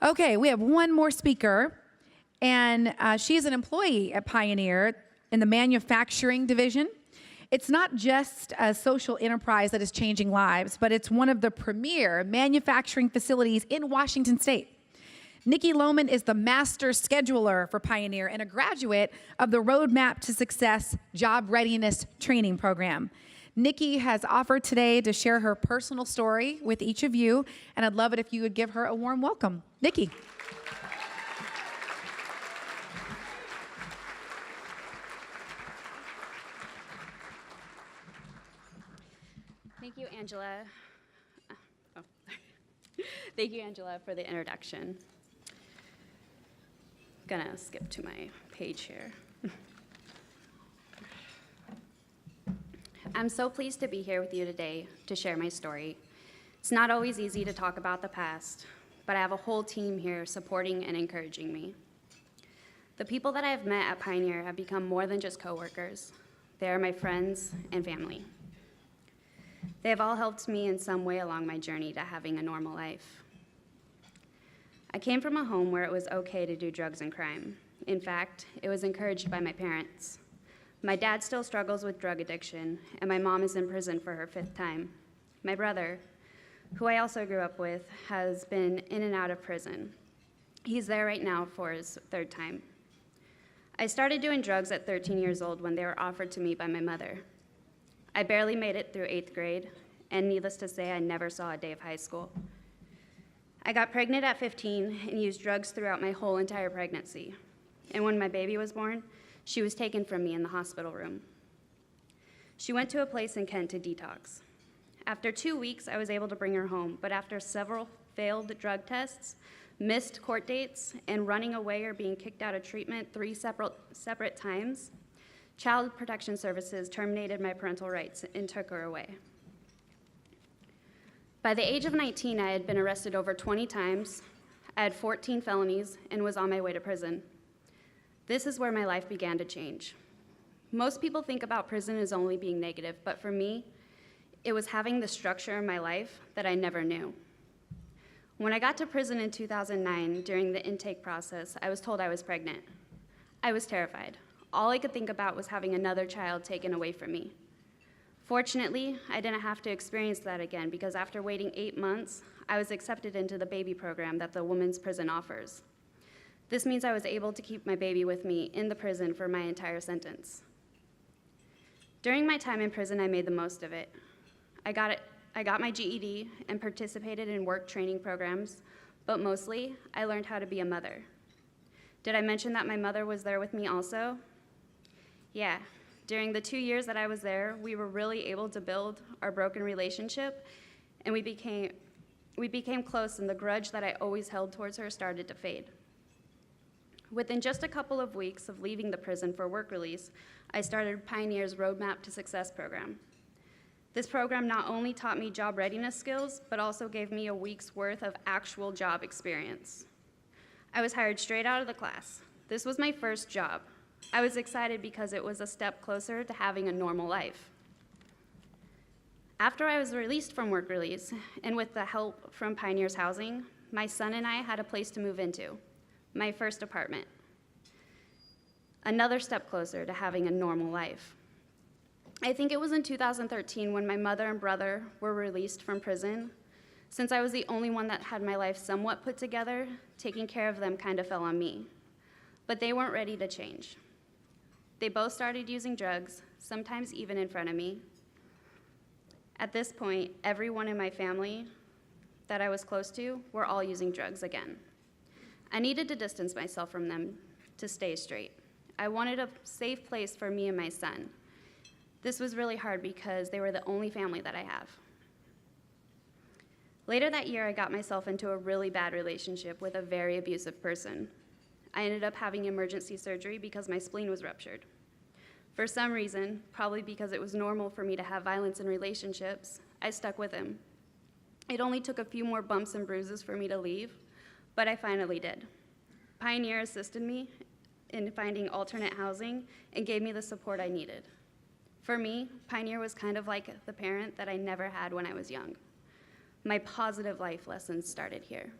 Okay, we have one more speaker, and she's an employee at Pioneer in the manufacturing division. It's not just a social enterprise that is changing lives, but it's one of the premier manufacturing facilities in Washington State. Nikki Lohman is the master scheduler for Pioneer and a graduate of the Roadmap to Success Job Readiness Training Program. Nikki has offered today to share her personal story with each of you, and I'd love it if you would give her a warm welcome. Nikki. Thank you, Angela. Thank you, Angela, for the introduction. Gonna skip to my page here. I'm so pleased to be here with you today to share my story. It's not always easy to talk about the past, but I have a whole team here supporting and encouraging me. The people that I have met at Pioneer have become more than just coworkers. They are my friends and family. They have all helped me in some way along my journey to having a normal life. I came from a home where it was okay to do drugs and crime. In fact, it was encouraged by my parents. My dad still struggles with drug addiction, and my mom is in prison for her 5th time. My brother, who I also grew up with, has been in and out of prison. He's there right now for his 3rd time. I started doing drugs at 13 years old when they were offered to me by my mother. I barely made it through 8th grade, and needless to say, I never saw a day of high school. I got pregnant at 15 and used drugs throughout my whole entire pregnancy. And when my baby was born, she was taken from me in the hospital room. She went to a place in Kent to detox. After 2 weeks, I was able to bring her home, but after several failed drug tests, missed court dates, and running away or being kicked out of treatment 3 separate times, Child Protection Services terminated my parental rights and took her away. By the age of 19, I had been arrested over 20 times, I had 14 felonies, and was on my way to prison. This is where my life began to change. Most people think about prison as only being negative, but for me, it was having the structure in my life that I never knew. When I got to prison in 2009, during the intake process, I was told I was pregnant. I was terrified. All I could think about was having another child taken away from me. Fortunately, I didn't have to experience that again because after waiting 8 months, I was accepted into the baby program that the women's prison offers. This means I was able to keep my baby with me in the prison for my entire sentence. During my time in prison, I made the most of it. I got my GED and participated in work training programs, but mostly, I learned how to be a mother. Did I mention that my mother was there with me also? Yeah. During the 2 years that I was there, we were really able to build our broken relationship, and we became close, and the grudge that I always held towards her started to fade. Within just a couple of weeks of leaving the prison for work release, I started Pioneer's Roadmap to Success program. This program not only taught me job readiness skills, but also gave me a week's worth of actual job experience. I was hired straight out of the class. This was my first job. I was excited because it was a step closer to having a normal life. After I was released from work release, and with the help from Pioneer's Housing, my son and I had a place to move into. My first apartment. Another step closer to having a normal life. I think it was in 2013 when my mother and brother were released from prison. Since I was the only one that had my life somewhat put together, taking care of them kind of fell on me. But they weren't ready to change. They both started using drugs, sometimes even in front of me. At this point, everyone in my family that I was close to were all using drugs again. I needed to distance myself from them to stay straight. I wanted a safe place for me and my son. This was really hard because they were the only family that I have. Later that year, I got myself into a really bad relationship with a very abusive person. I ended up having emergency surgery because my spleen was ruptured. For some reason, probably because it was normal for me to have violence in relationships, I stuck with him. It only took a few more bumps and bruises for me to leave, but I finally did. Pioneer assisted me in finding alternate housing and gave me the support I needed. For me, Pioneer was kind of like the parent that I never had when I was young. My positive life lessons started here.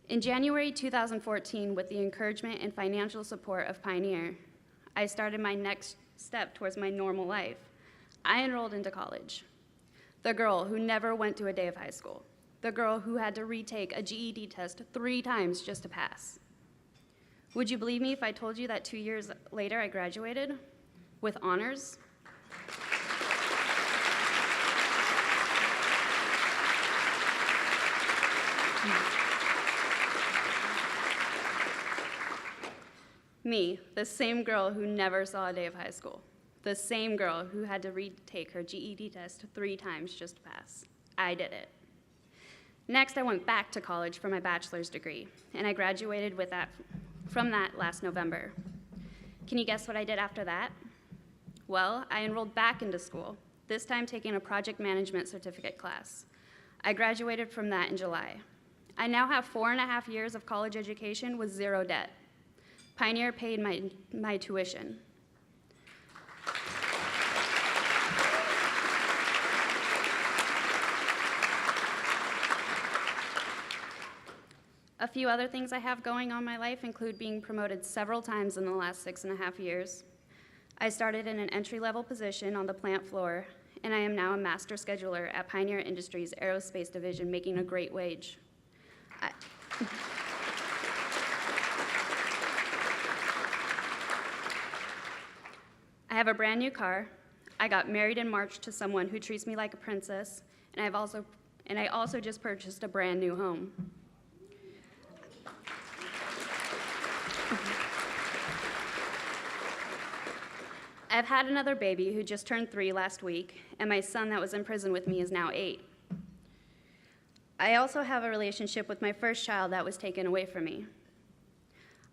In January 2014, with the encouragement and financial support of Pioneer, I started my next step towards my normal life. I enrolled into college. The girl who never went to a day of high school. The girl who had to retake a GED test 3 times just to pass. Would you believe me if I told you that 2 years later I graduated with honors? Me, the same girl who never saw a day of high school. The same girl who had to retake her GED test 3 times just to pass. I did it. Next, I went back to college for my bachelor's degree, and I graduated from that last November. Can you guess what I did after that? Well, I enrolled back into school, this time taking a project management certificate class. I graduated from that in July. I now have 4.5 years of college education with 0 debt. Pioneer paid my tuition. A few other things I have going on in my life include being promoted several times in the last 6.5 years. I started in an entry-level position on the plant floor, and I am now a master scheduler at Pioneer Industries Aerospace Division, making a great wage. I have a brand new car. I got married in March to someone who treats me like a princess, and I also just purchased a brand new home. I've had another baby who just turned 3 last week, and my son that was in prison with me is now 8. I also have a relationship with my first child that was taken away from me.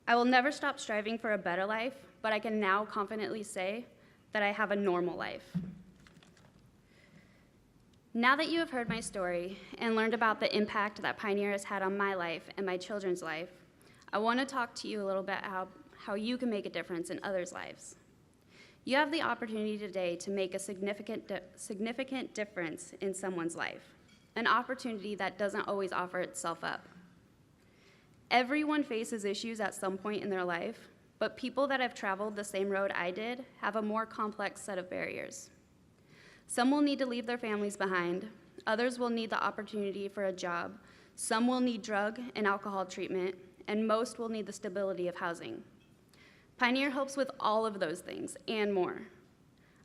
I will never stop striving for a better life, but I can now confidently say that I have a normal life. Now that you have heard my story and learned about the impact that Pioneer has had on my life and my children's life, I want to talk to you a little bit how you can make a difference in others' lives. You have the opportunity today to make a significant difference in someone's life, an opportunity that doesn't always offer itself up. Everyone faces issues at some point in their life, but people that have traveled the same road I did have a more complex set of barriers. Some will need to leave their families behind, others will need the opportunity for a job, some will need drug and alcohol treatment, and most will need the stability of housing. Pioneer helps with all of those things and more.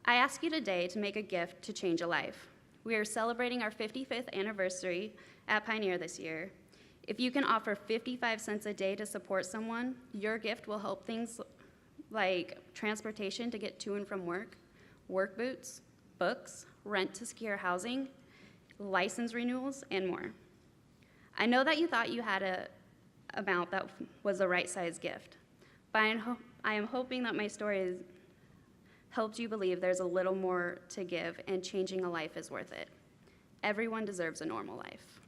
I ask you today to make a gift to change a life. We are celebrating our 55th anniversary at Pioneer this year. If you can offer 55 cents a day to support someone, your gift will help things like transportation to get to and from work, work boots, books, rent to secure housing, license renewals, and more. I know that you thought you had an amount that was the right size gift, but I am hoping that my story has helped you believe there's a little more to give and changing a life is worth it. Everyone deserves a normal life.